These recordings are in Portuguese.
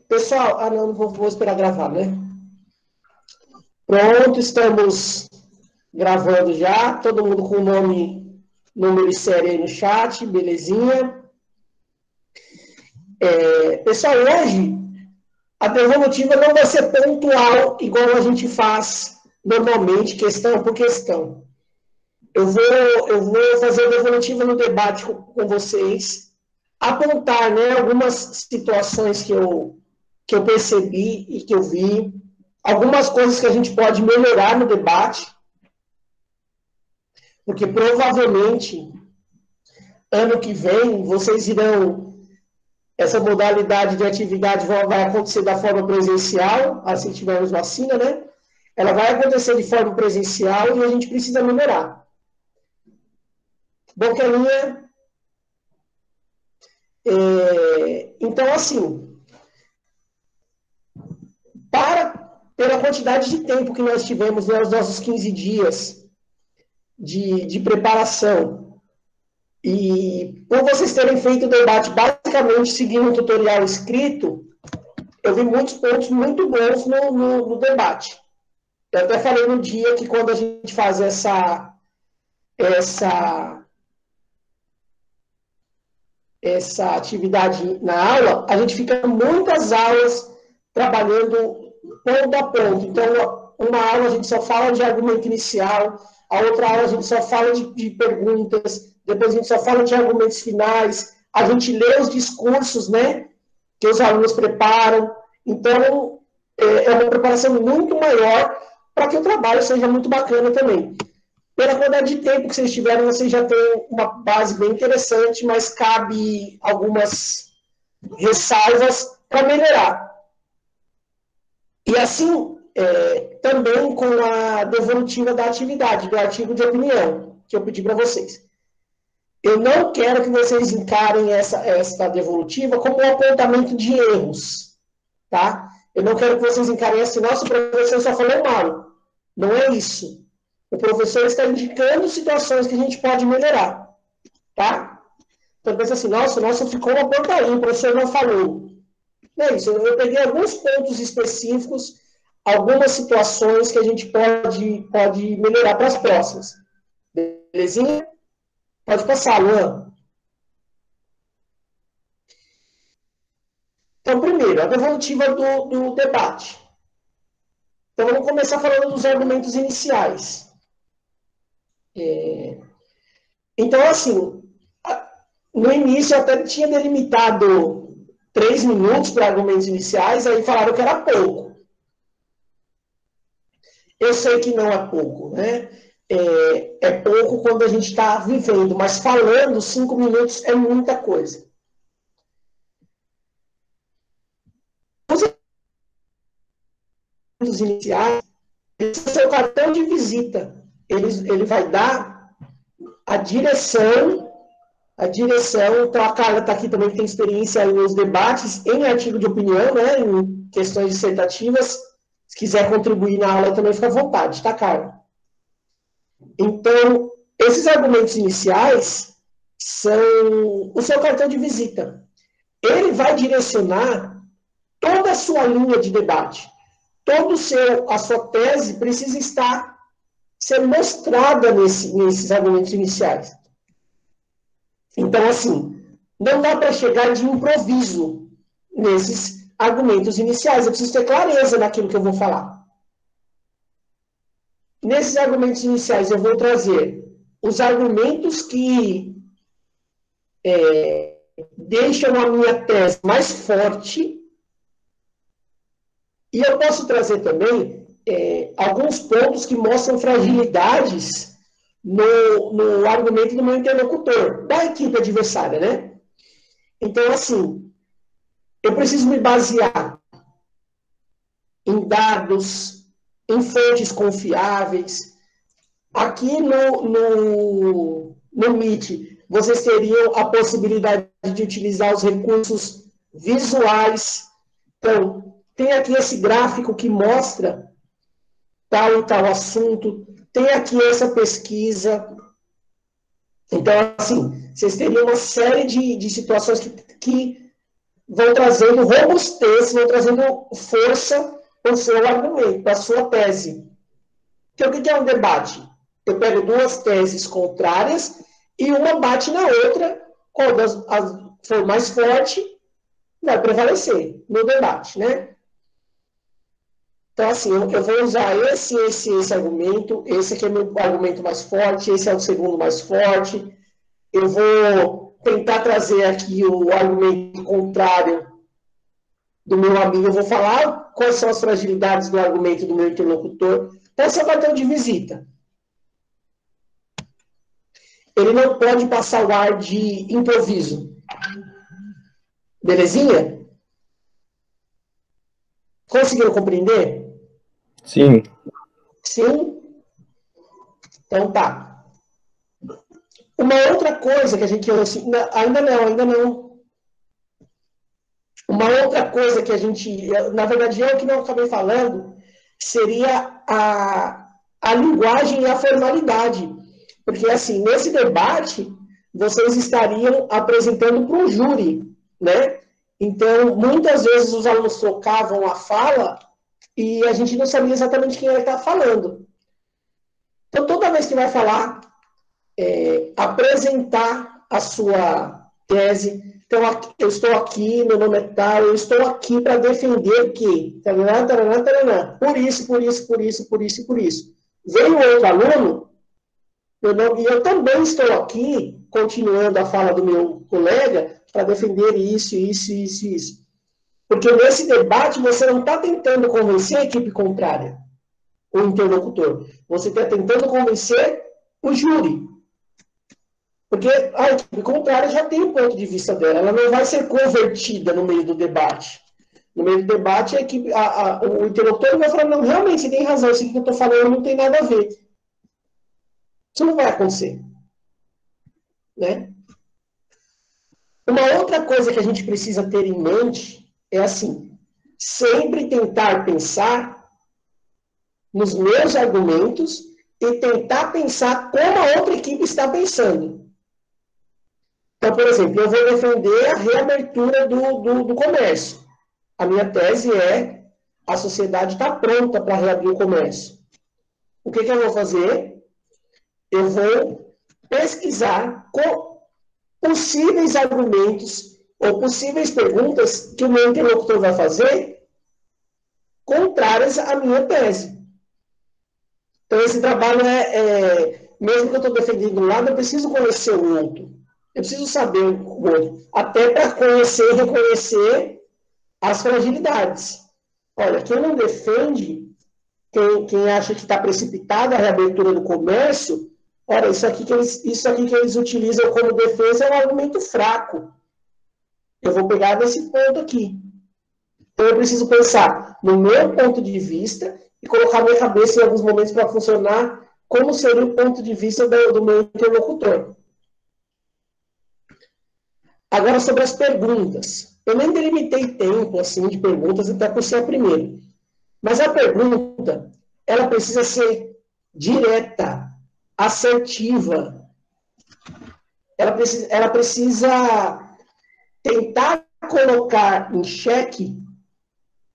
Pessoal, não vou esperar gravar, né? Pronto, estamos gravando já. Todo mundo com o nome, número e série aí no chat, belezinha. Pessoal, hoje a devolutiva não vai ser pontual, igual a gente faz normalmente, questão por questão. Eu vou fazer a devolutiva no debate com vocês, apontar, né, algumas situações que eu percebi e que eu vi, algumas coisas que a gente pode melhorar no debate, porque provavelmente ano que vem vocês irão, essa modalidade de atividade vai acontecer da forma presencial, assim que tivermos vacina, né? Ela vai acontecer de forma presencial e a gente precisa melhorar. Boquinha. Então, assim, pela quantidade de tempo que nós tivemos nos nossos 15 dias de preparação, e por vocês terem feito o debate basicamente seguindo um tutorial escrito, eu vi muitos pontos muito bons no debate. Eu até falei no dia que quando a gente faz essa atividade na aula, a gente fica muitas aulas trabalhando ponto a ponto. Então, uma aula a gente só fala de argumento inicial, a outra aula a gente só fala de perguntas, depois a gente só fala de argumentos finais, a gente lê os discursos, né, que os alunos preparam. Então, é uma preparação muito maior para que o trabalho seja muito bacana também. Pela quantidade de tempo que vocês tiveram, vocês já têm uma base bem interessante, mas cabe algumas ressalvas para melhorar. E assim, também com a devolutiva da atividade, do artigo de opinião, que eu pedi para vocês. Eu não quero que vocês encarem essa devolutiva como um apontamento de erros, tá? Eu não quero que vocês encarem assim, nossa, o professor só falou mal. Não é isso. O professor está indicando situações que a gente pode melhorar, tá? Então, pensa assim, nossa, ficou uma porcaria, o professor não falou. Não é isso, eu peguei alguns pontos específicos, algumas situações que a gente pode melhorar para as próximas. Belezinha? Pode passar, Luan. Então, primeiro, a devolutiva do debate. Então, vamos começar falando dos argumentos iniciais. Então, assim, no início eu até tinha delimitado 3 minutos para argumentos iniciais, aí falaram que era pouco. Eu sei que não é pouco, né? É pouco quando a gente está vivendo, mas falando 5 minutos é muita coisa. Os argumentos iniciais, esse é o seu cartão de visita. Ele vai dar a direção. Então a Carla está aqui também, que tem experiência nos debates em artigo de opinião, né, em questões dissertativas. Se quiser contribuir na aula, também fica à vontade, tá, Carla? Então, esses argumentos iniciais são o seu cartão de visita. Ele vai direcionar toda a sua linha de debate. A sua tese precisa ser mostrada nesses argumentos iniciais. Então, assim, não dá para chegar de improviso nesses argumentos iniciais. Eu preciso ter clareza naquilo que eu vou falar. Nesses argumentos iniciais, eu vou trazer os argumentos que deixam a minha tese mais forte. E eu posso trazer também alguns pontos que mostram fragilidades no argumento do meu interlocutor, da equipe adversária, né? Então, assim, eu preciso me basear em dados, em fontes confiáveis. Aqui no Meet, vocês teriam a possibilidade de utilizar os recursos visuais. Então, tem aqui esse gráfico que mostra tal e tal assunto, tem aqui essa pesquisa. Então, assim, vocês teriam uma série de situações que vão trazendo robustez, vão trazendo força para o seu argumento, para a sua tese. Então, o que é um debate? Eu pego duas teses contrárias e uma bate na outra, quando for mais forte, vai prevalecer no debate, né? Então, assim, eu vou usar esse argumento, esse aqui é meu argumento mais forte, esse é o segundo mais forte. Eu vou tentar trazer aqui o argumento contrário do meu amigo, eu vou falar quais são as fragilidades do argumento do meu interlocutor. Esse é o cartão de visita. Ele não pode passar o ar de improviso. Belezinha? Conseguiram compreender? Sim. Sim? Então tá. Uma outra coisa que a gente... Ainda não. Uma outra coisa que a gente... Na verdade, eu que não acabei falando, seria a linguagem e a formalidade. Porque, assim, nesse debate, vocês estariam apresentando para um júri, né? Então, muitas vezes os alunos trocavam a fala e a gente não sabia exatamente quem ele estava falando. Então, toda vez que vai falar, apresentar a sua tese. Então, eu estou aqui, meu nome é tal, eu estou aqui para defender que... Taranã, taranã, taranã. Por isso. Veio outro aluno, e eu também estou aqui, continuando a fala do meu colega, para defender isso. Porque nesse debate você não está tentando convencer a equipe contrária, o interlocutor. Você está tentando convencer o júri. Porque a equipe contrária já tem o ponto de vista dela, ela não vai ser convertida no meio do debate. No meio do debate, o interlocutor vai falar, não, realmente, você tem razão, isso que eu estou falando não tem nada a ver. Isso não vai acontecer. Né? Uma outra coisa que a gente precisa ter em mente é assim, sempre tentar pensar nos meus argumentos e tentar pensar como a outra equipe está pensando. Então, por exemplo, eu vou defender a reabertura do comércio. A minha tese é a sociedade está pronta para reabrir o comércio. O que eu vou fazer? Eu vou pesquisar possíveis argumentos ou possíveis perguntas que o meu interlocutor vai fazer contrárias à minha tese. Então, esse trabalho mesmo que eu estou defendendo um lado, eu preciso conhecer o outro. Eu preciso saber o outro. Até para conhecer e reconhecer as fragilidades. Olha, quem não defende, quem acha que está precipitada a reabertura do comércio, olha, isso aqui que eles utilizam como defesa é um argumento fraco. Eu vou pegar nesse ponto aqui. Então, eu preciso pensar no meu ponto de vista e colocar minha cabeça em alguns momentos para funcionar como seria o ponto de vista do meu interlocutor. Agora, sobre as perguntas. Eu nem delimitei tempo assim, de perguntas, até por ser a primeira. Mas a pergunta, ela precisa ser direta, assertiva. Ela precisa tentar colocar em xeque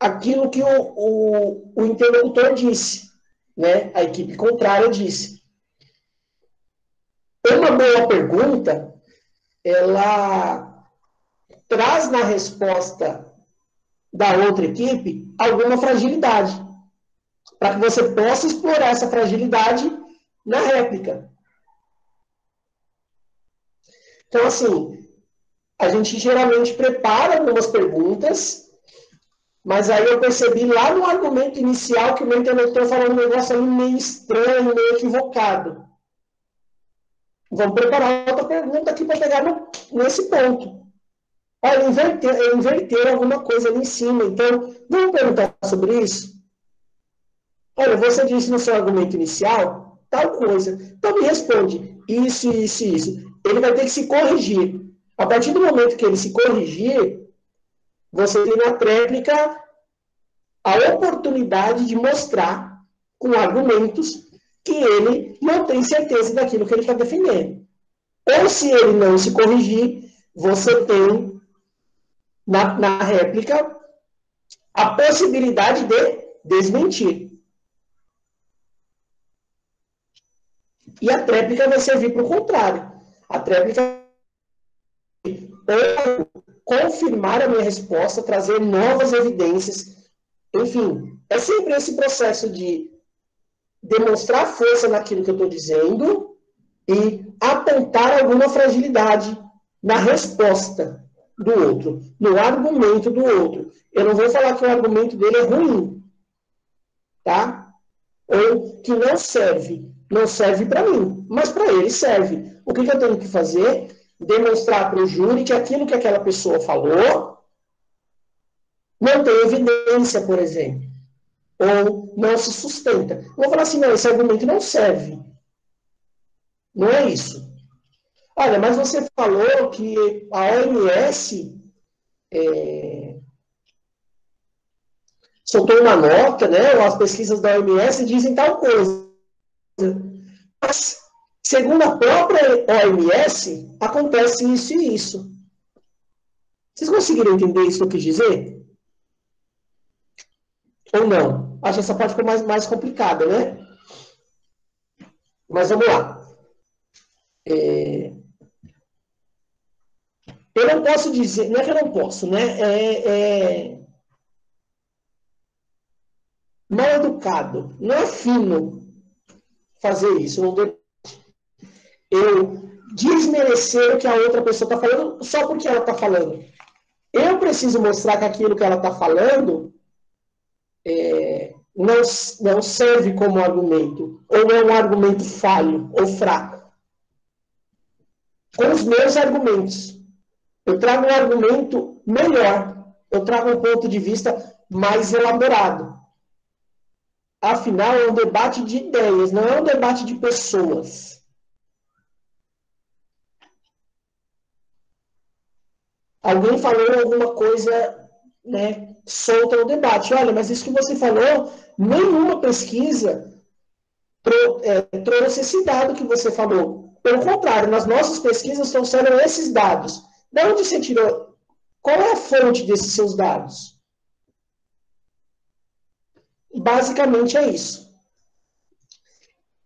aquilo que o interlocutor disse, né? A equipe contrária disse. Uma boa pergunta, ela traz na resposta da outra equipe alguma fragilidade, para que você possa explorar essa fragilidade na réplica. Então, assim, a gente geralmente prepara algumas perguntas, mas aí eu percebi lá no argumento inicial que o meu interlocutor falou um negócio ali meio estranho, meio equivocado. Vamos preparar outra pergunta aqui para pegar nesse ponto. Olha, inverter alguma coisa ali em cima. Então, vamos perguntar sobre isso? Olha, você disse no seu argumento inicial tal coisa. Então, me responde isso. Ele vai ter que se corrigir. A partir do momento que ele se corrigir, você tem na réplica a oportunidade de mostrar com argumentos que ele não tem certeza daquilo que ele está defendendo. Ou se ele não se corrigir, você tem na réplica a possibilidade de desmentir. E a tréplica vai servir para o contrário. A tréplica vai confirmar a minha resposta, trazer novas evidências. Enfim, é sempre esse processo de demonstrar força naquilo que eu estou dizendo e apontar alguma fragilidade na resposta do outro, no argumento do outro. Eu não vou falar que o argumento dele é ruim, tá? Ou que não serve. Não serve para mim, mas para ele serve. O que eu tenho que fazer? Demonstrar para o júri que aquilo que aquela pessoa falou não tem evidência, por exemplo, ou não se sustenta. Eu vou falar assim, não, esse argumento não serve. Não é isso. Olha, mas você falou que a OMS soltou uma nota, né? As pesquisas da OMS dizem tal coisa. Mas, segundo a própria OMS, acontece isso e isso. Vocês conseguiram entender isso que eu quis dizer? Ou não? Acho que essa parte ficou mais complicada, né? Mas vamos lá. Eu não posso dizer, não é que eu não posso, né? Mal educado, não é fino fazer isso. Eu desmerecer o que a outra pessoa está falando só porque ela está falando. Eu preciso mostrar que aquilo que ela está falando não serve como argumento, ou é um argumento falho ou fraco. Com os meus argumentos. Eu trago um argumento melhor. Eu trago um ponto de vista mais elaborado. Afinal, é um debate de ideias, não é um debate de pessoas. Alguém falou alguma coisa, né, solta no debate. Olha, mas isso que você falou, nenhuma pesquisa trouxe esse dado que você falou. Pelo contrário, nas nossas pesquisas trouxeram esses dados. De onde você tirou? Qual é a fonte desses seus dados? Basicamente é isso.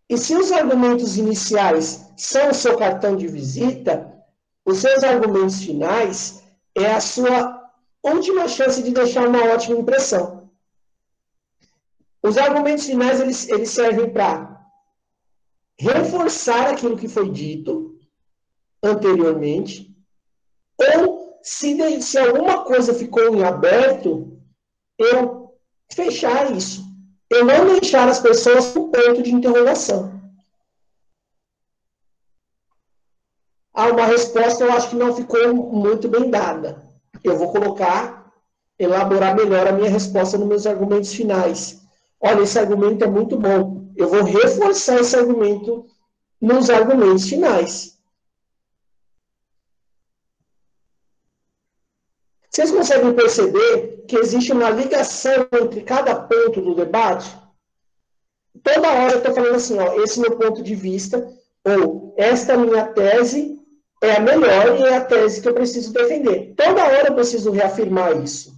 E se os argumentos iniciais são o seu cartão de visita, os seus argumentos finais é a sua última chance de deixar uma ótima impressão. Os argumentos finais, eles servem para reforçar aquilo que foi dito anteriormente, ou se alguma coisa ficou em aberto, eu fechar isso. Eu não deixar as pessoas com ponto de interrogação. Uma resposta eu acho que não ficou muito bem dada. Eu vou elaborar melhor a minha resposta nos meus argumentos finais. Olha, esse argumento é muito bom. Eu vou reforçar esse argumento nos argumentos finais. Vocês conseguem perceber que existe uma ligação entre cada ponto do debate? Toda hora eu estou falando assim, ó, esse é o meu ponto de vista, ou esta minha tese é a melhor e é a tese que eu preciso defender. Toda hora eu preciso reafirmar isso.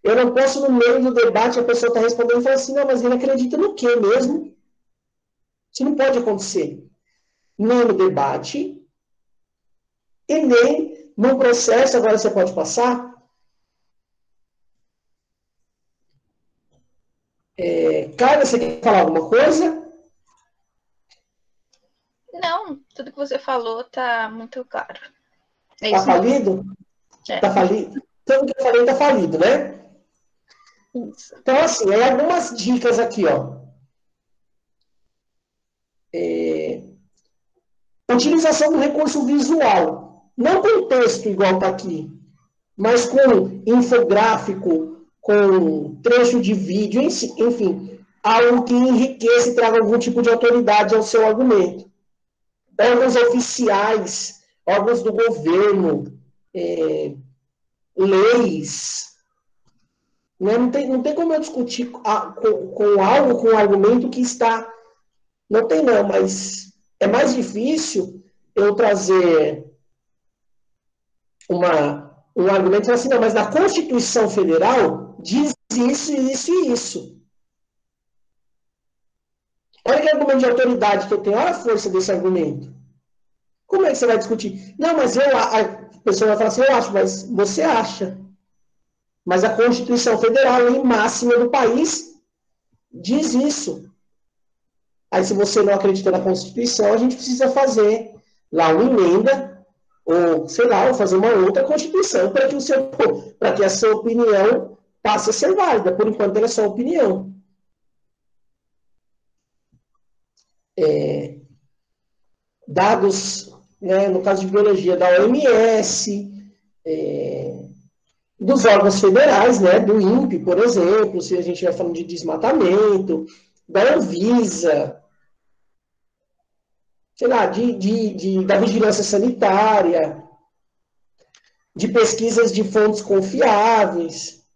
Eu não posso, no meio do debate, a pessoa está respondendo e falar assim, não, mas ele acredita no quê mesmo? Isso não pode acontecer. Nem no debate, e nem no processo, agora você pode passar. Carla, você quer falar alguma coisa? Não, tudo que você falou está muito claro. Está falido? Está falido? Tudo que eu falei está falido, né? Isso. Então, assim, aí algumas dicas aqui, ó. Utilização do recurso visual. Não com texto igual está aqui, mas com infográfico, com trecho de vídeo, enfim, algo que enriqueça e traga algum tipo de autoridade ao seu argumento. Órgãos oficiais, órgãos do governo, leis. Né? Não tem como eu discutir com algo, com um argumento que está... Não tem não, mas é mais difícil eu trazer um argumento assim, não, mas na Constituição Federal diz isso, isso e isso. Olha que argumento de autoridade que eu tenho, olha a força desse argumento. Como é que você vai discutir? Não, mas a pessoa vai falar assim, eu acho, mas você acha. Mas a Constituição Federal, a lei máxima do país, diz isso. Aí, se você não acredita na Constituição, a gente precisa fazer lá uma emenda, ou, sei lá, ou fazer uma outra Constituição para que a sua opinião passe a ser válida. Por enquanto, ela é só opinião. Dados, né, no caso de biologia, da OMS, dos órgãos federais, né, do INPE, por exemplo, se a gente estiver falando de desmatamento, da Anvisa, sei lá, da vigilância sanitária, de pesquisas de fontes confiáveis.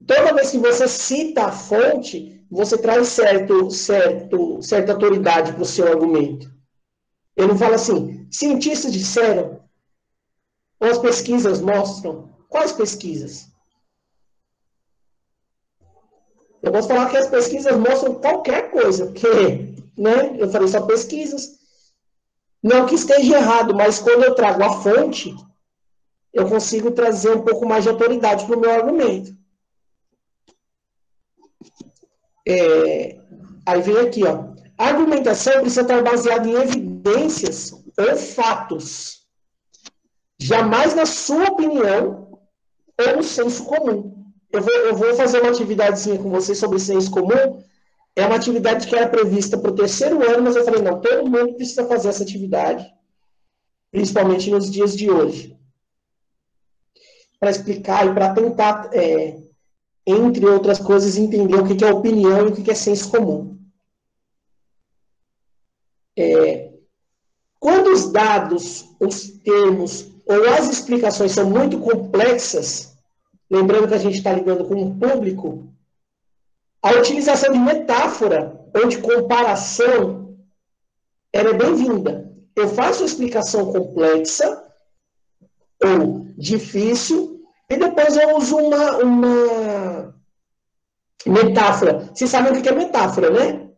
Toda vez que você cita a fonte, você traz certa autoridade para o seu argumento. Eu não falo assim, cientistas disseram, ou as pesquisas mostram. Quais pesquisas? Eu posso falar que as pesquisas mostram qualquer coisa, porque, né, eu falei só pesquisas. Não que esteja errado, mas quando eu trago a fonte, eu consigo trazer um pouco mais de autoridade para o meu argumento. Aí vem aqui, ó. A argumentação precisa estar baseada em evidências ou fatos. Jamais na sua opinião ou no senso comum. Eu vou fazer uma atividadezinha com vocês sobre senso comum. É uma atividade que era prevista para o 3º ano, mas eu falei, não, todo mundo precisa fazer essa atividade, principalmente nos dias de hoje. Para explicar e para tentar, entre outras coisas, entender o que é opinião e o que é senso comum. Quando os dados, os termos ou as explicações são muito complexas, lembrando que a gente está lidando com um público, a utilização de metáfora ou de comparação ela é bem-vinda. Eu faço uma explicação complexa ou difícil e depois eu uso uma metáfora. Vocês sabem o que é metáfora, né?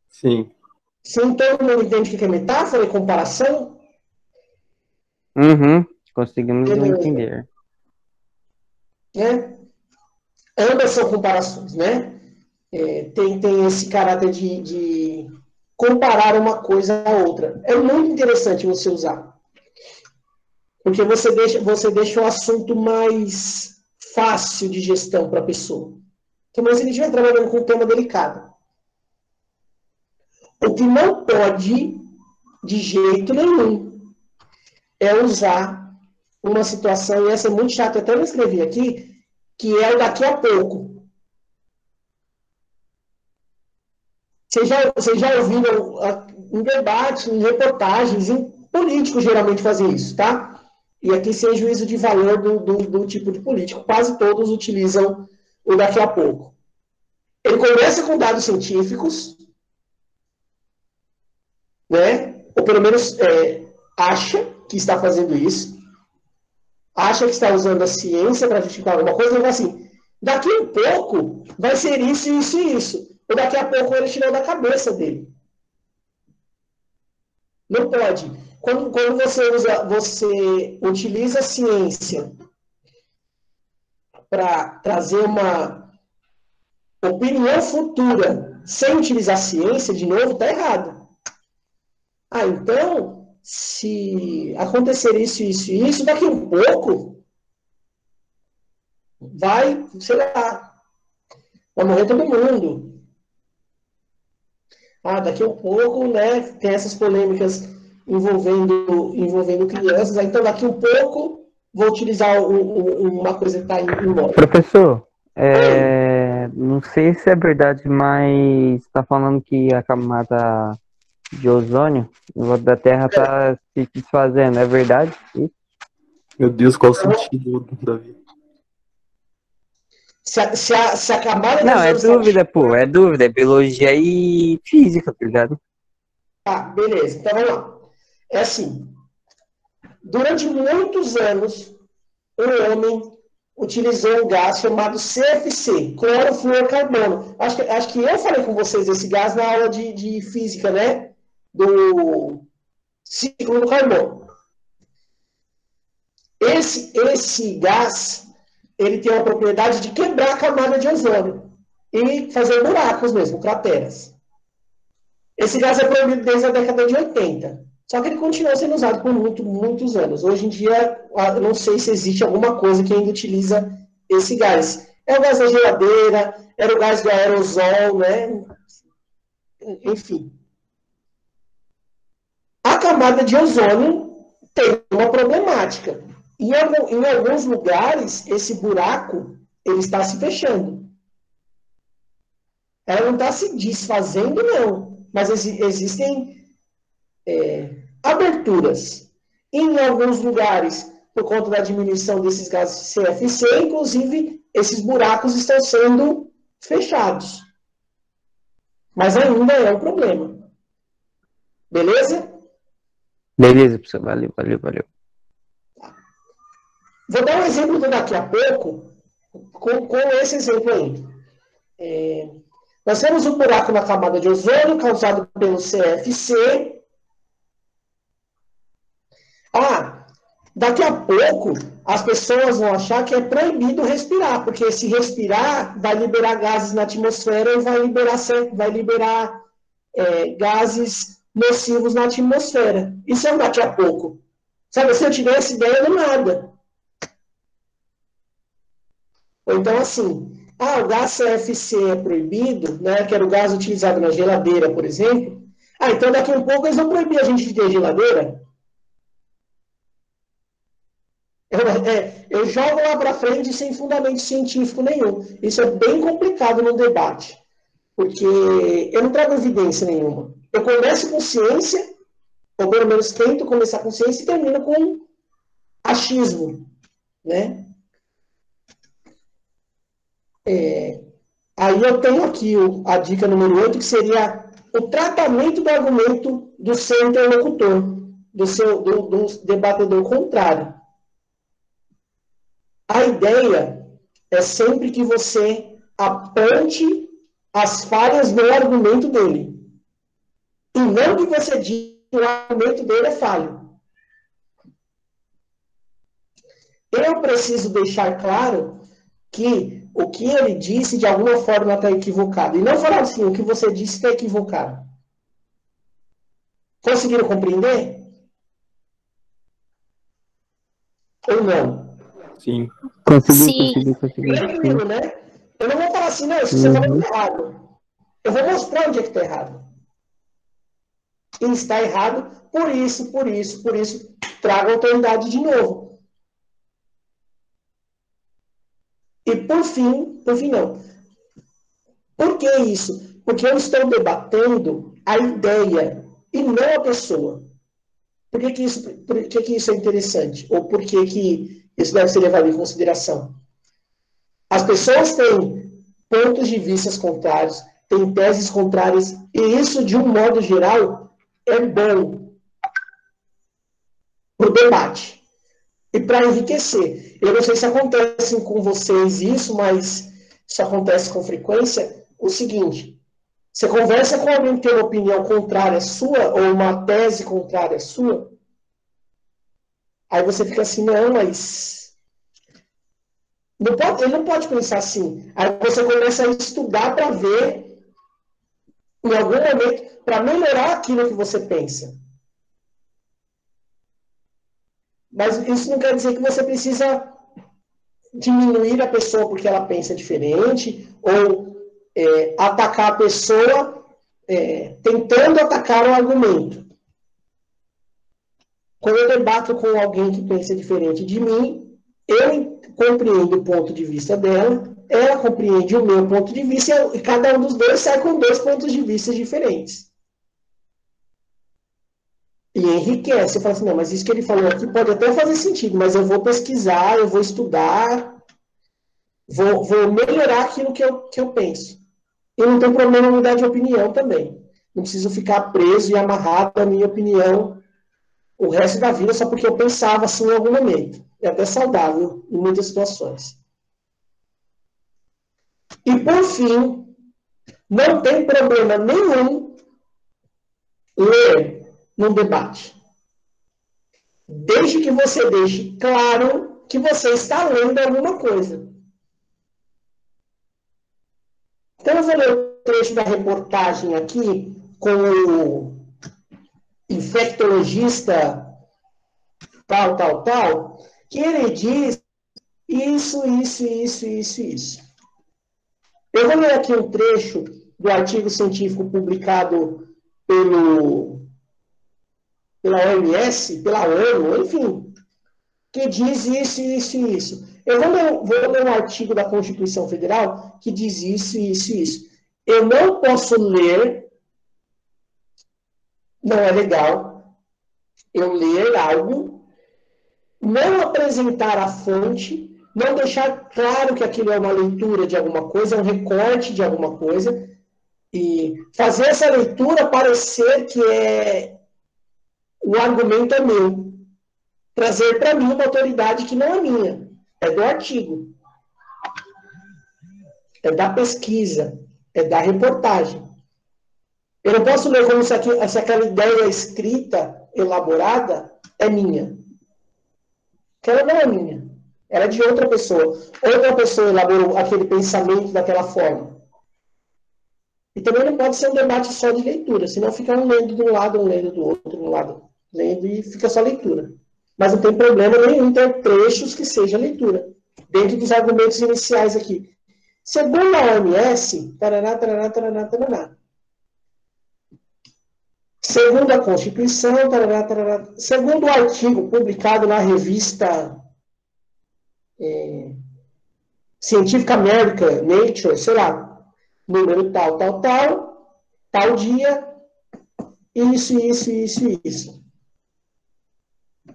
Sim. Sim, todo mundo entende o que é metáfora e comparação? Conseguimos entender. Né? Ambas são comparações, né? Tem esse caráter de comparar uma coisa à outra. É muito interessante você usar. Porque você deixa o assunto mais fácil de gestão para a pessoa. Então, mas ele estiver trabalhando com um tema delicado. O que não pode, de jeito nenhum, é usar uma situação, e essa é muito chata, eu até não escrevi aqui, que é o daqui a pouco. Vocês já ouviram em debate, em reportagens, em políticos geralmente fazem isso, tá? E aqui sem juízo de valor do tipo de político. Quase todos utilizam o daqui a pouco. Ele começa com dados científicos, né? Ou pelo menos acha que está fazendo isso, acha que está usando a ciência para justificar alguma coisa, ele vai assim, daqui a pouco vai ser isso, isso e isso. Ou daqui a pouco ele tirou da cabeça dele. Não pode. Quando você utiliza a ciência para trazer uma opinião futura sem utilizar a ciência, de novo, está errado. Então, se acontecer isso, isso e isso, daqui a um pouco, vai, sei lá, vai morrer todo mundo. Daqui a um pouco, né, tem essas polêmicas envolvendo crianças, então daqui a um pouco vou utilizar uma coisa que está em moda. Professor, não sei se é verdade, mas está falando que a camada de ozônio em volta da Terra está se desfazendo, é verdade? Meu Deus, qual o sentido, Davi? Se a camada Não, é dúvida, é dúvida, é biologia e física, tá ligado? Beleza, então vamos lá. É assim, Durante muitos anos, o homem utilizou um gás chamado CFC, clorofluorcarbono. Acho que eu falei com vocês desse gás na aula de física, né? Do ciclo do carbono. Esse gás, ele tem a propriedade de quebrar a camada de ozônio e fazer buracos mesmo, crateras. Esse gás é proibido desde a década de 80. Só que ele continua sendo usado por muitos anos. Hoje em dia, eu não sei se existe alguma coisa que ainda utiliza esse gás. É o gás da geladeira, era o gás do aerosol, né? Enfim. A camada de ozônio tem uma problemática. Em alguns lugares, esse buraco ele está se fechando. Ela não está se desfazendo, não. Mas existem aberturas. Em alguns lugares, por conta da diminuição desses gases CFC, inclusive, esses buracos estão sendo fechados. Mas ainda é um problema. Beleza? Beleza, professor. Valeu. Vou dar um exemplo daqui a pouco, com esse exemplo aí. Nós temos um buraco na camada de ozônio causado pelo CFC. Daqui a pouco as pessoas vão achar que é proibido respirar, porque se respirar vai liberar gases na atmosfera e vai liberar gases nocivos na atmosfera. Isso é daqui a pouco. Sabe, se eu tiver essa ideia, não nada. Ou então assim, o gás CFC é proibido, né, que era o gás utilizado na geladeira, por exemplo. Então daqui a um pouco eles vão proibir a gente de ter geladeira. Eu jogo lá para frente sem fundamento científico nenhum. Isso é bem complicado no debate, porque eu não trago evidência nenhuma. Eu começo com ciência, ou pelo menos tento começar com ciência, e termino com achismo, né? Aí eu tenho aqui a dica número 8, que seria o tratamento do argumento do seu interlocutor, do debatedor contrário. A ideia é sempre que você aponte as falhas no argumento dele. E não que você diga que o argumento dele é falho. Eu preciso deixar claro que o que ele disse de alguma forma está equivocado. E não falar assim, o que você disse está equivocado. Conseguiram compreender? Ou não? Sim. Consegui. Tranquilo, né? Eu não vou falar assim, não, isso que você falou está errado. Eu vou mostrar onde é que está errado. E está errado por isso. Traga a autoridade de novo. E por fim não. Por que isso? Porque eu estou debatendo a ideia e não a pessoa. Por que isso é interessante? Ou por que isso deve ser levado em consideração? As pessoas têm pontos de vista contrários, têm teses contrárias, e isso, de um modo geral, é bom para o debate e para enriquecer. Eu não sei se acontece com vocês isso, mas isso acontece com frequência. O seguinte, você conversa com alguém que tem uma opinião contrária à sua, ou uma tese contrária à sua, aí você fica assim, não, mas... ele não pode pensar assim. Aí você começa a estudar para ver, em algum momento, para melhorar aquilo que você pensa. Mas isso não quer dizer que você precisa diminuir a pessoa porque ela pensa diferente, ou atacar a pessoa tentando atacar o argumento. Quando eu debato com alguém que pensa diferente de mim, eu compreendo o ponto de vista dela, ela compreende o meu ponto de vista, e cada um dos dois sai com 2 pontos de vista diferentes. E enriquece. Você fala assim, não, mas isso que ele falou aqui pode até fazer sentido, mas eu vou pesquisar, eu vou estudar, vou melhorar aquilo que eu penso. E não tem problema mudar de opinião também. Não preciso ficar preso e amarrado à minha opinião o resto da vida só porque eu pensava assim em algum momento. É até saudável em muitas situações. E, por fim, não tem problema nenhum ler num debate. Desde que você deixe claro que você está lendo alguma coisa. Então, eu vou ler o trecho da reportagem aqui com o infectologista tal, que ele diz isso. Eu vou ler aqui um trecho do artigo científico publicado pela OMS, pela ONU, enfim, que diz isso. Eu vou ler um artigo da Constituição Federal que diz isso. Eu não posso ler, não é legal, eu ler algo, não apresentar a fonte, não deixar claro que aquilo é uma leitura de alguma coisa, é um recorte de alguma coisa, e fazer essa leitura parecer que o argumento é meu. Trazer para mim uma autoridade que não é minha, é do artigo, é da pesquisa, é da reportagem. Eu não posso ler como se aquela ideia escrita, elaborada, é minha. Porque ela não é minha. Ela é de outra pessoa. Outra pessoa elaborou aquele pensamento daquela forma. E também não pode ser um debate só de leitura, senão fica um lendo de um lado, um lendo do outro, um lado lendo e fica só leitura. Mas não tem problema nenhum ter trechos que seja leitura, dentro dos argumentos iniciais aqui. Segundo a OMS, segundo a Constituição, segundo o artigo publicado na revista Científica American, Nature, sei lá, número tal dia, isso.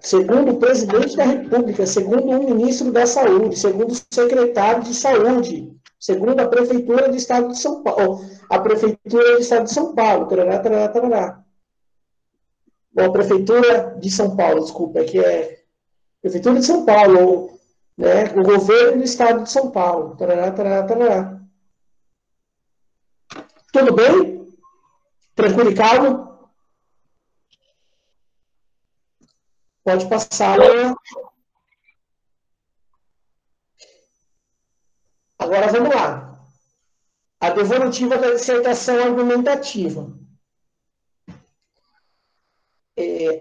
Segundo o presidente da República, segundo o ministro da Saúde, segundo o secretário de Saúde, segundo a Prefeitura do Estado de São Paulo, a Prefeitura do Estado de São Paulo, Ou a Prefeitura de São Paulo, desculpa, que é Prefeitura de São Paulo, né, o governo do Estado de São Paulo, Tudo bem? Tranquilo e calmo? Pode passar. Agora vamos lá. A devolutiva da dissertação argumentativa.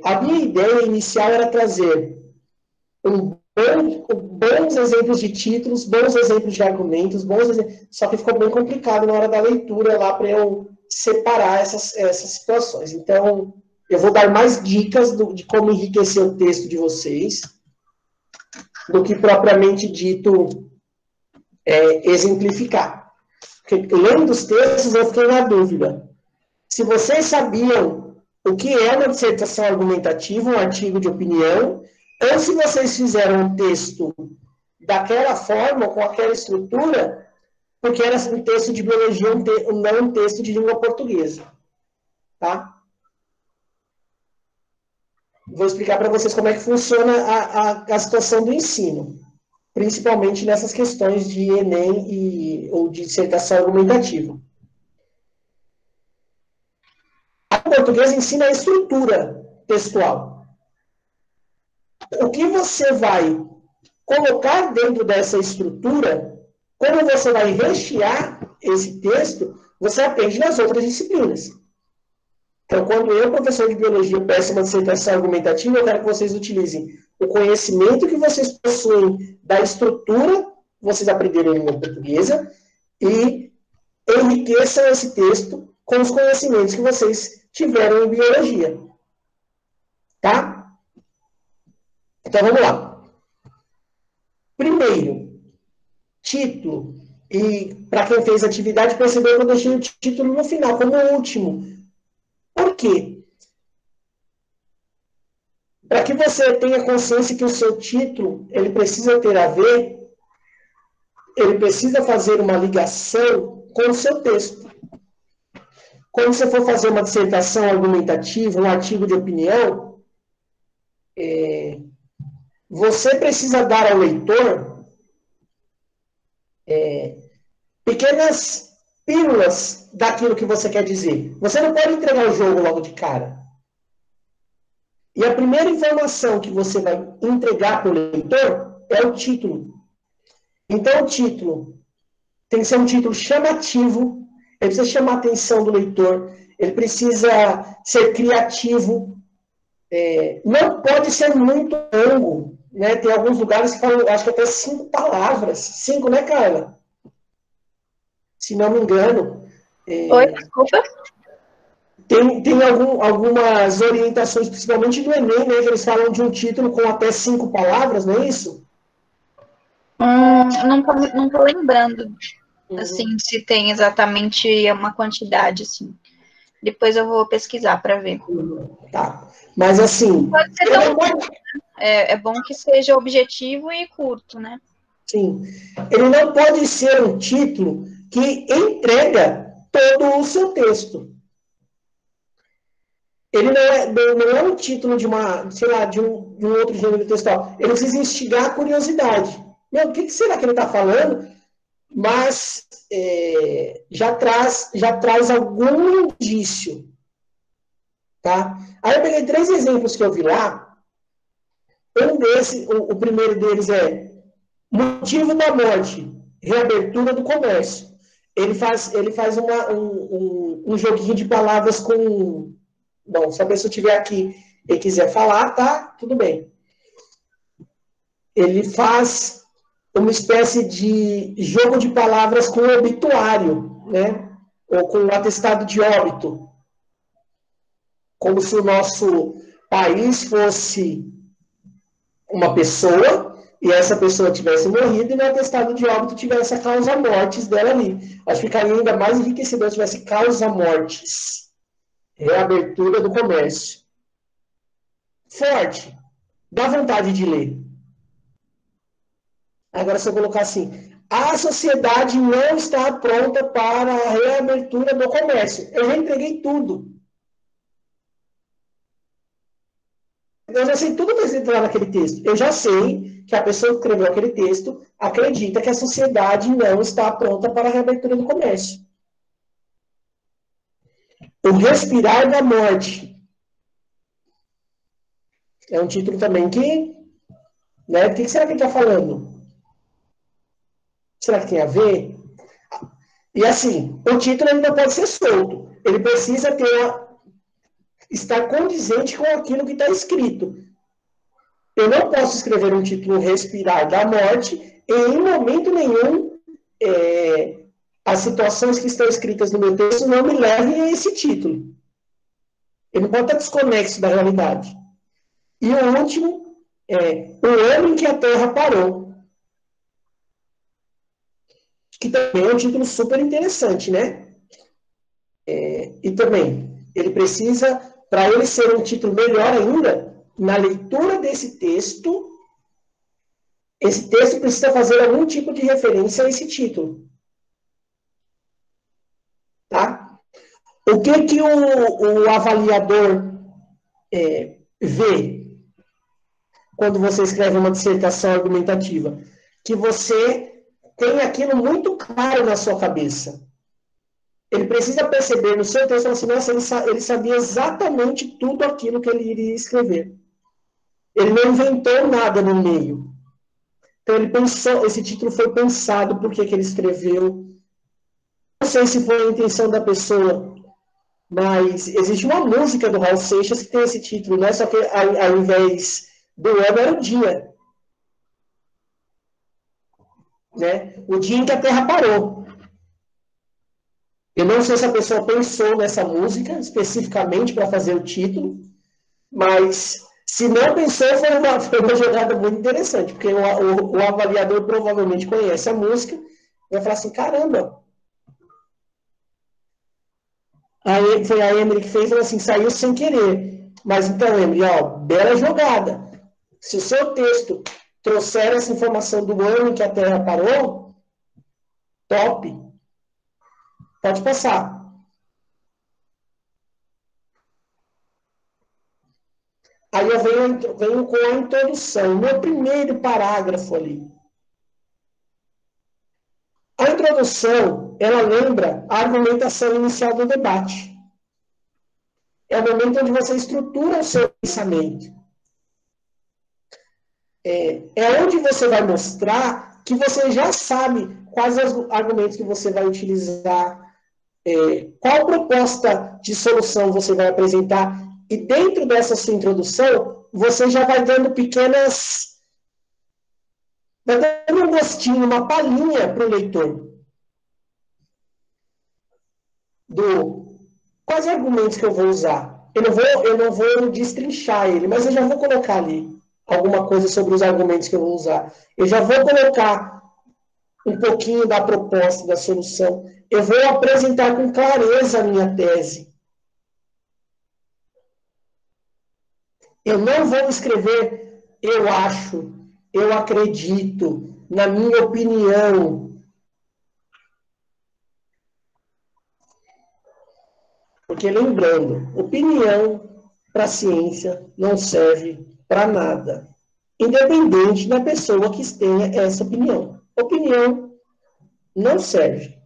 A minha ideia inicial era trazer bons exemplos de títulos, bons exemplos de argumentos, só que ficou bem complicado na hora da leitura lá para eu separar essas situações. Então, eu vou dar mais dicas de como enriquecer o texto de vocês do que propriamente dito exemplificar. Porque, lendo os textos, eu fiquei na dúvida. Se vocês sabiam o que é uma dissertação argumentativa, um artigo de opinião, ou se vocês fizeram um texto daquela forma, com aquela estrutura, porque era um texto de biologia, não um texto de língua portuguesa. Tá? Vou explicar para vocês como é que funciona a situação do ensino, principalmente nessas questões de Enem ou de dissertação argumentativa. A portuguesa ensina a estrutura textual. O que você vai colocar dentro dessa estrutura, como você vai rechear esse texto, você aprende nas outras disciplinas. Então, quando eu, professor de biologia, peço uma dissertação argumentativa, eu quero que vocês utilizem o conhecimento que vocês possuem da estrutura que vocês aprenderam em língua portuguesa e enriqueçam esse texto com os conhecimentos que vocês tiveram em biologia. Tá? Então, vamos lá. Primeiro, título. E, para quem fez atividade, percebeu que eu deixei o título no final, como último. Por quê? Para que você tenha consciência que o seu título, ele precisa ter a ver, ele precisa fazer uma ligação com o seu texto. Quando você for fazer uma dissertação argumentativa, um artigo de opinião, você precisa dar ao leitor pequenas pílulas daquilo que você quer dizer. Você não pode entregar o jogo logo de cara. E a primeira informação que você vai entregar para o leitor é o título. Então, o título tem que ser um título chamativo, ele precisa chamar a atenção do leitor, ele precisa ser criativo, não pode ser muito longo, né? Tem alguns lugares que falam, acho que até 5 palavras. 5, né, Carla? Se não me engano. Oi, desculpa. Tem algumas orientações, principalmente do Enem, né, que eles falam de um título com até 5 palavras, não é isso? Não tô lembrando, assim, se tem exatamente uma quantidade, assim. Depois eu vou pesquisar para ver. Tá. Mas, assim... Pode ser tão curto, né? É bom que seja objetivo e curto, né? Sim. Ele não pode ser um título que entrega todo o seu texto. Ele não é um título de uma, sei lá, de um outro gênero textual. Ele precisa instigar a curiosidade. Meu, o que será que ele está falando? Mas já traz algum indício. Tá? Aí eu peguei 3 exemplos que eu vi lá. O primeiro deles é motivo da morte, reabertura do comércio. Ele faz um joguinho de palavras com... Bom, se a pessoa estiver aqui e quiser falar, tá? Tudo bem. Ele faz uma espécie de jogo de palavras com o obituário, né? Ou com o atestado de óbito. Como se o nosso país fosse uma pessoa e essa pessoa tivesse morrido e no atestado de óbito tivesse a causa-mortes dela ali. Acho que ficaria ainda mais enriquecedor se tivesse causa-mortes. Reabertura do comércio. Forte. Dá vontade de ler. Agora, se eu colocar assim, a sociedade não está pronta para a reabertura do comércio. Eu já entreguei tudo. Eu já sei tudo que está escrito lá naquele texto. Eu já sei que a pessoa que escreveu aquele texto acredita que a sociedade não está pronta para a reabertura do comércio. O Respirar da Morte. É um título também que... Né, o que será que ele está falando? Será que tem a ver? E assim, o título ele não pode ser solto. Ele precisa estar condizente com aquilo que está escrito. Eu não posso escrever um título Respirar da Morte e em momento nenhum as situações que estão escritas no meu texto não me levem a esse título. Ele não pode estar desconexo da realidade. E o último é O Ano em que a Terra Parou. Que também é um título super interessante, né? E também, ele precisa, para ele ser um título melhor ainda, na leitura desse texto, esse texto precisa fazer algum tipo de referência a esse título. Tá? O que o avaliador vê quando você escreve uma dissertação argumentativa? Que você tem aquilo muito claro na sua cabeça. Ele precisa perceber no seu texto assim, nossa, ele sabia exatamente tudo aquilo que ele iria escrever. Ele não inventou nada no meio. Então ele pensou, esse título foi pensado, por que ele escreveu. Não sei se foi a intenção da pessoa, mas existe uma música do Raul Seixas que tem esse título, né? Só que ao invés do ano era o dia. Né? O dia em que a Terra parou. Eu não sei se a pessoa pensou nessa música especificamente para fazer o título, mas se não pensou, foi uma jogada muito interessante, porque o avaliador provavelmente conhece a música e vai falar assim, caramba. Aí foi a Emily que fez, falou assim, saiu sem querer. Mas então, Emily, ó, bela jogada. Se o seu texto trouxer essa informação do ano em que a Terra parou, top. Pode passar. Aí eu venho com a introdução, meu primeiro parágrafo ali. A introdução, ela lembra a argumentação inicial do debate. É o momento onde você estrutura o seu pensamento. É onde você vai mostrar que você já sabe quais os argumentos que você vai utilizar, qual proposta de solução você vai apresentar. E dentro dessa sua introdução, você já vai dando pequenas... Vai dando um gostinho, uma palhinha para o leitor. Quais argumentos que eu vou usar? Eu não vou destrinchar ele, mas eu já vou colocar ali alguma coisa sobre os argumentos que eu vou usar. Eu já vou colocar um pouquinho da proposta, da solução. Eu vou apresentar com clareza a minha tese. Eu não vou escrever eu acho, eu acredito, na minha opinião. Porque, lembrando, opinião para a ciência não serve para nada, independente da pessoa que tenha essa opinião. Opinião não serve.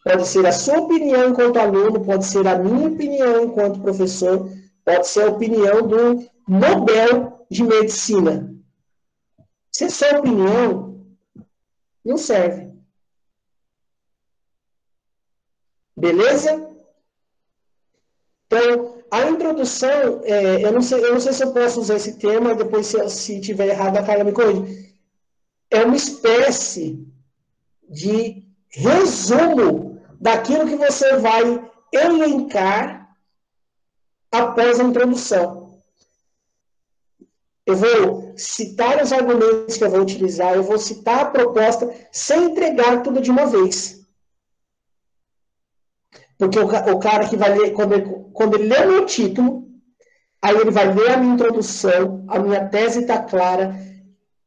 Pode ser a sua opinião enquanto aluno, pode ser a minha opinião enquanto professor, pode ser a opinião do Nobel de Medicina. Se é sua opinião, não serve. Beleza? Então, a introdução, eu não sei se eu posso usar esse termo, depois se tiver errado, a Carla me corrige. É uma espécie de resumo daquilo que você vai elencar após a introdução. Eu vou citar os argumentos que eu vou utilizar, eu vou citar a proposta, sem entregar tudo de uma vez. Porque o cara que vai ler, quando ele lê o meu título, aí ele vai ler a minha introdução, a minha tese está clara,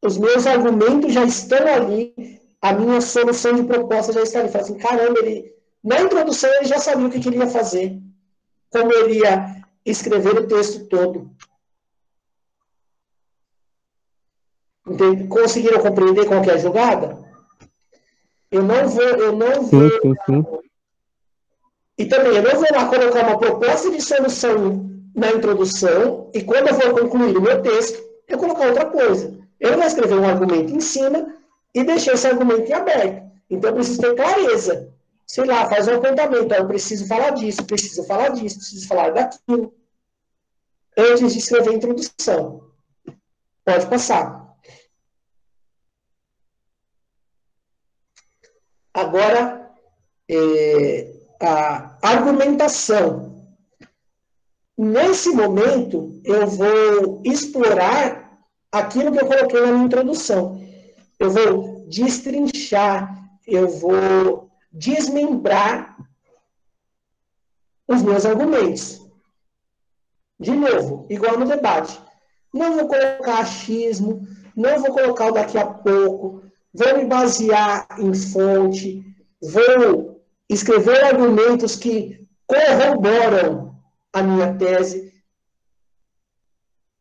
os meus argumentos já estão ali, a minha solução de proposta já está ali. Fala assim, caramba, na introdução ele já sabia o que ele ia fazer, como ele ia escrever o texto todo. Entende? Conseguiram compreender qual que é a jogada? Eu não vou... Sim. E também, eu não vou lá colocar uma proposta de solução na introdução, e quando eu for concluir o meu texto, eu colocar outra coisa. Eu não vou escrever um argumento em cima e deixar esse argumento em aberto. Então, eu preciso ter clareza. Sei lá, faz um apontamento. Eu preciso falar disso, preciso falar daquilo. Antes de escrever a introdução. Pode passar. Agora, a argumentação. Nesse momento, eu vou explorar aquilo que eu coloquei na minha introdução. Eu vou destrinchar, eu vou desmembrar os meus argumentos. De novo, igual no debate. Não vou colocar achismo, não vou colocar o daqui a pouco, vou me basear em fonte, vou escrever argumentos que corroboram a minha tese.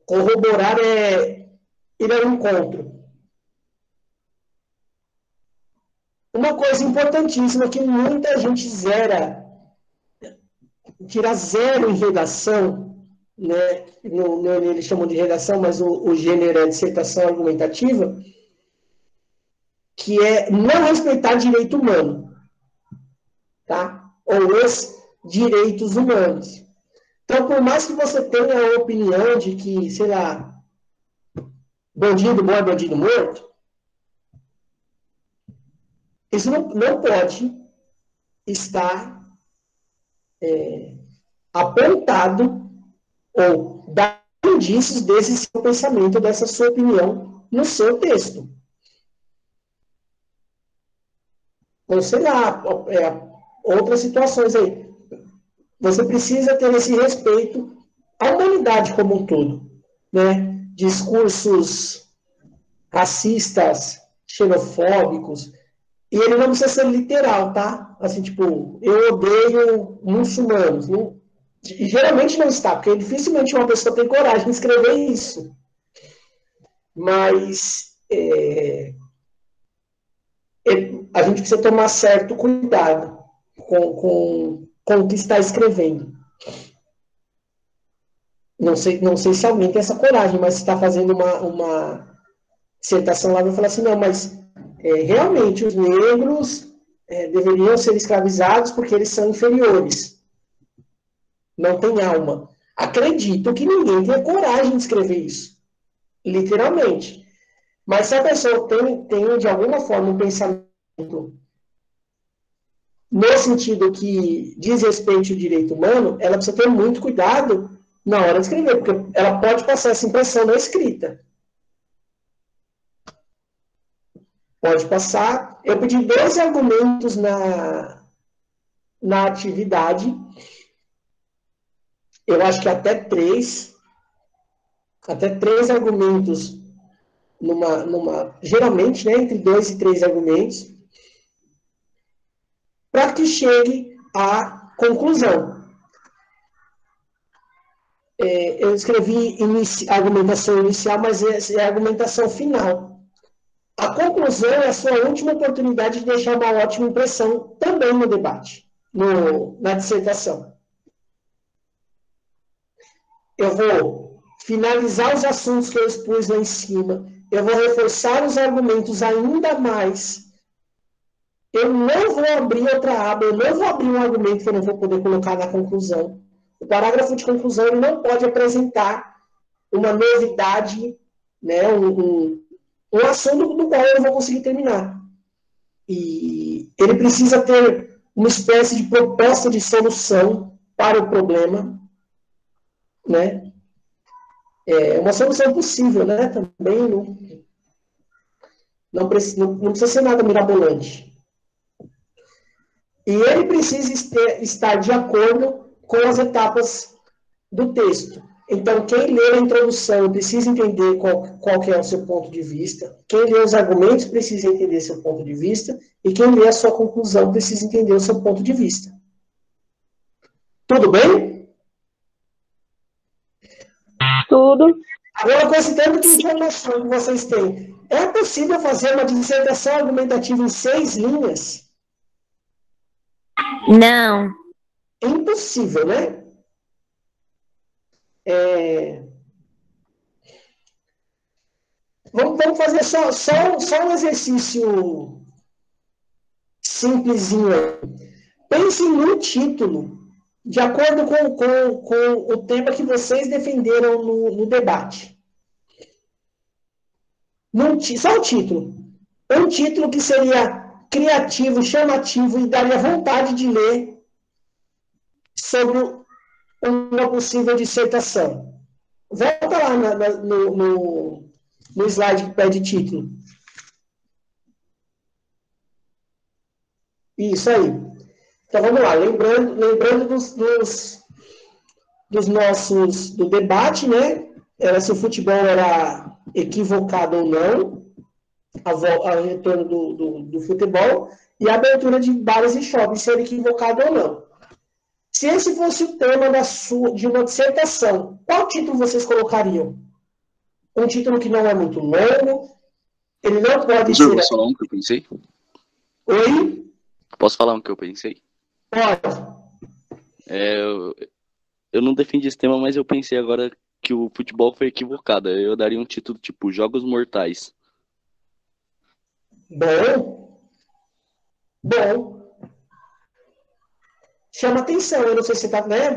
Corroborar ir ao encontro. Uma coisa importantíssima que muita gente tira zero em redação, né? Eles chamam de redação, mas o gênero é dissertação argumentativa, que é não respeitar direito humano, tá? Ou os direitos humanos. Então, por mais que você tenha a opinião de que, sei lá, bandido bom é bandido morto, isso não pode estar apontado ou dar indícios desse seu pensamento, dessa sua opinião no seu texto. Ou, sei lá, outras situações aí. Você precisa ter esse respeito à humanidade como um todo, né? Discursos racistas, xenofóbicos, e ele não precisa ser literal, tá? Assim, tipo, eu odeio muçulmanos. Não, E geralmente não está, porque dificilmente uma pessoa tem coragem de escrever isso. Mas a gente precisa tomar certo cuidado com o que está escrevendo. Não sei se alguém tem essa coragem, mas está fazendo uma dissertação lá, vai falar assim, não, mas realmente os negros deveriam ser escravizados porque eles são inferiores. Não tem alma. Acredito que ninguém tem coragem de escrever isso. Literalmente. Mas se a pessoa tem de alguma forma um pensamento no sentido que diz respeito ao direito humano, ela precisa ter muito cuidado na hora de escrever, porque ela pode passar essa impressão na escrita. Pode passar. Eu pedi 2 argumentos na atividade. Eu acho que até 3 argumentos geralmente, né, entre 2 e 3 argumentos, para que chegue à conclusão. Eu escrevi argumentação inicial, mas essa é a argumentação final. A conclusão é a sua última oportunidade de deixar uma ótima impressão também no debate, na dissertação. Eu vou finalizar os assuntos que eu expus lá em cima, eu vou reforçar os argumentos ainda mais. Eu não vou abrir outra aba, eu não vou abrir um argumento que eu não vou poder colocar na conclusão. O parágrafo de conclusão ele não pode apresentar uma novidade, né, um assunto do qual eu não vou conseguir terminar. E ele precisa ter uma espécie de proposta de solução para o problema, né? Uma solução possível, né? Também não precisa ser nada mirabolante. E ele precisa estar de acordo com as etapas do texto. Então, quem lê a introdução precisa entender qual que é o seu ponto de vista, quem lê os argumentos precisa entender seu ponto de vista, e quem lê a sua conclusão precisa entender o seu ponto de vista. Tudo bem? Tudo. Agora, com esse tanto de informação que vocês têm, é possível fazer uma dissertação argumentativa em 6 linhas? Não. É impossível, né? Vamos fazer só um exercício simplesinho. Pense num título, de acordo com o tema que vocês defenderam no debate. Só o título. Um título que seria criativo, chamativo e daria vontade de ler sobre uma possível dissertação. Volta lá no slide que pede título. Isso aí. Então vamos lá. Lembrando dos nossos do debate, né? Se o futebol era equivocado ou não, ao retorno do futebol, e a abertura de bares e shoppings ser equivocado ou não. Se esse fosse o tema de uma dissertação, qual título vocês colocariam? Um título que não é muito longo, ele não pode ser... Posso falar um que eu pensei? Oi? Posso falar um que eu pensei? Pode. Eu não defendi esse tema, mas eu pensei agora que o futebol foi equivocado. Eu daria um título tipo Jogos Mortais. Bom. Chama atenção, eu não sei se você está... Né?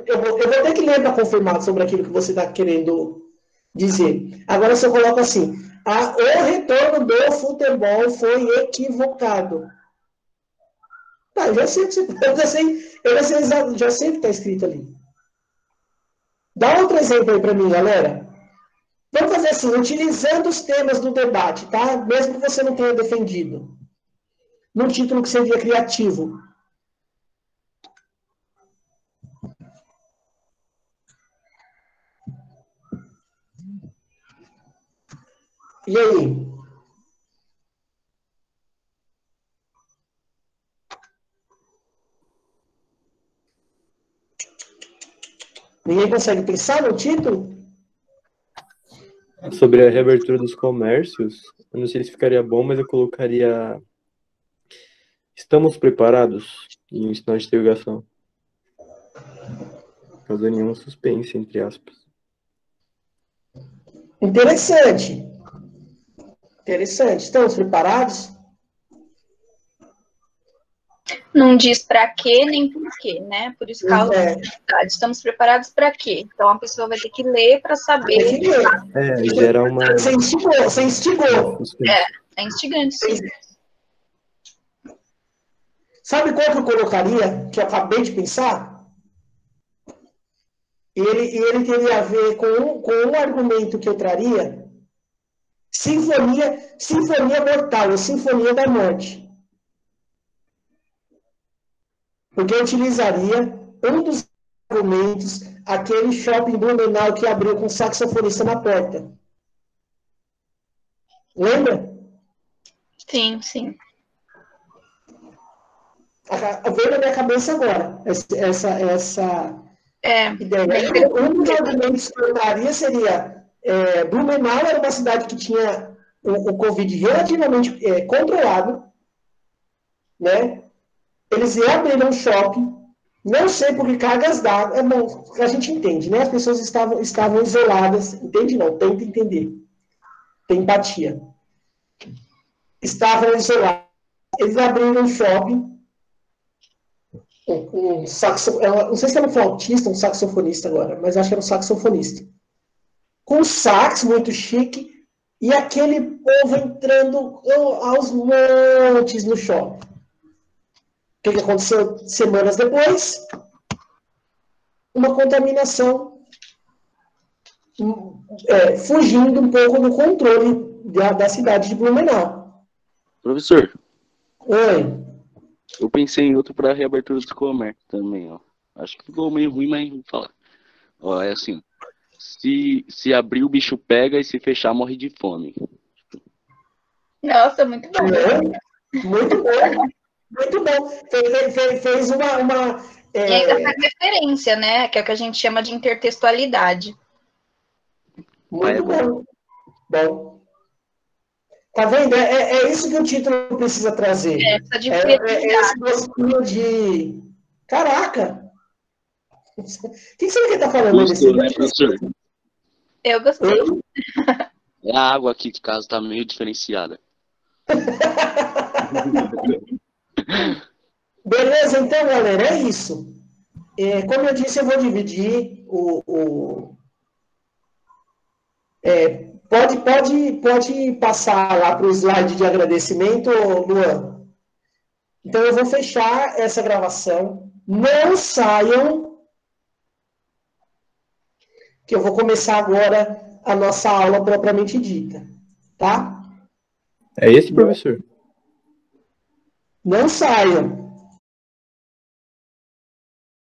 Eu vou ter que ler para confirmar sobre aquilo que você está querendo dizer. Agora, se eu coloco assim, o retorno do futebol foi equivocado. Tá, eu já sei o que está escrito ali. Dá outro exemplo aí para mim, galera. Vamos fazer assim, utilizando os temas do debate, tá? Mesmo que você não tenha defendido. Num título que seria criativo. E aí? Ninguém consegue pensar no título? Sobre a reabertura dos comércios, eu não sei se ficaria bom, mas eu colocaria estamos preparados em sinal de interrogação. Causando nenhum suspense, entre aspas. Interessante. Interessante. Estamos preparados? Não diz para quê nem por quê, né? Por isso causa dificuldade. Estamos preparados para quê? Então a pessoa vai ter que ler para saber. Tem que ler. Gera uma... Você instigou. É instigante, sim. Sabe qual que eu colocaria, que eu acabei de pensar? Ele teria a ver com um argumento que eu traria, sinfonia mortal, ou sinfonia da morte. Porque eu utilizaria um dos argumentos, aquele shopping Blumenau que abriu com saxofonista na porta. Lembra? Sim, sim. Veio na minha cabeça agora essa ideia. Um dos argumentos que eu daria seria Blumenau era uma cidade que tinha o Covid relativamente controlado, né? Eles abriram um shopping, não sei por que cargas d'água, é bom, a gente entende, né? As pessoas estavam isoladas, entende não, tenta entender, tem empatia. Estavam isolados, eles abriram um shopping, não sei se era um flautista, um saxofonista agora, mas acho que era um saxofonista. Com sax muito chique, e aquele povo entrando aos montes no shopping. O que aconteceu semanas depois? Uma contaminação fugindo um pouco do controle da cidade de Blumenau. Professor. Oi. Eu pensei em outro para reabertura dos comércios também, ó. Acho que ficou meio ruim, mas vou falar. Ó, é assim. Se abrir, o bicho pega, e se fechar, morre de fome. Nossa, muito bom. Muito bom. Muito bom. Fez uma E ainda faz referência, né? Que é o que a gente chama de intertextualidade. Muito bom. Bom. Tá vendo? É isso que o título precisa trazer. Essa diferença. Esse gostinho de... Caraca! O que você quer estar falando Gostou, né, professor? Eu gostei. A água aqui de casa tá meio diferenciada. Beleza, então, galera, é isso. Como eu disse, eu vou dividir pode passar lá para o slide de agradecimento, Luan. Então, eu vou fechar essa gravação. Não saiam, que eu vou começar agora a nossa aula propriamente dita. Tá? É esse, professor? Não saiam.